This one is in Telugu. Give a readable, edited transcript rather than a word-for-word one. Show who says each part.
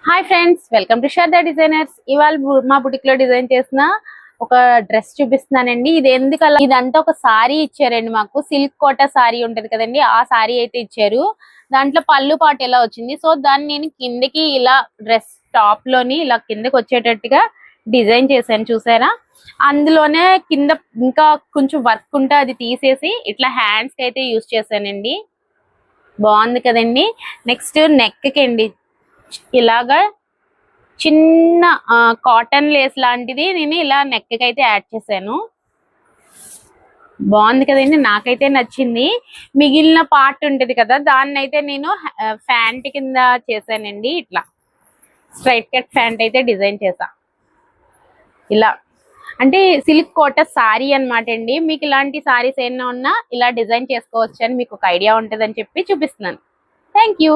Speaker 1: Hi friends, welcome to Sharada designers. ఇవాళ మా బుటిక్ లో డిజైన్ చేసిన ఒక డ్రెస్ చూపిస్తున్నానండి. ఇది ఎందుకలా, ఇదంతా ఒక సారీ ఇచ్చారండి మాకు. సిల్క్ కోటా సారీ ఉంటది కదండి, ఆ సారీ అయితే ఇచ్చారు. దాంట్లో పళ్ళు పాటు ఎలా వచ్చింది. సో దాన్ని నేను కిందకి ఇలా డ్రెస్ టాప్ లోని ఇలా కిందకి వచ్చేటట్టుగా డిజైన్ చేశాను, చూసారా. అందులోనే కింద ఇంకా కొంచెం వర్క్ ఉంటే అది తీసేసి ఇట్లా హ్యాండ్స్ కి అయితే యూజ్ చేశానండి. బాగుంది కదండి. నెక్స్ట్ నెక్ కి అండి, ఇలాగా చిన్న కాటన్ లేస్ లాంటిది నేను ఇలా నెక్ కి అయితే యాడ్ చేశాను. బాగుంది కదండి, నాకైతే నచ్చింది. మిగిలిన పార్ట్ ఉంటది కదా, దాన్ని అయితే నేను ఫ్యాంట్ కింద చేశానండి. ఇట్లా స్ట్రైట్ కట్ ఫ్యాంట్ అయితే డిజైన్ చేసా. ఇలా అంటే సిల్క్ కోట సారీ అనమాట అండి. మీకు ఇలాంటి సారీస్ ఏమైనా ఉన్నా ఇలా డిజైన్ చేసుకోవచ్చు అని మీకు ఒక ఐడియా ఉంటుందని చెప్పి చూపిస్తున్నాను. Thank you.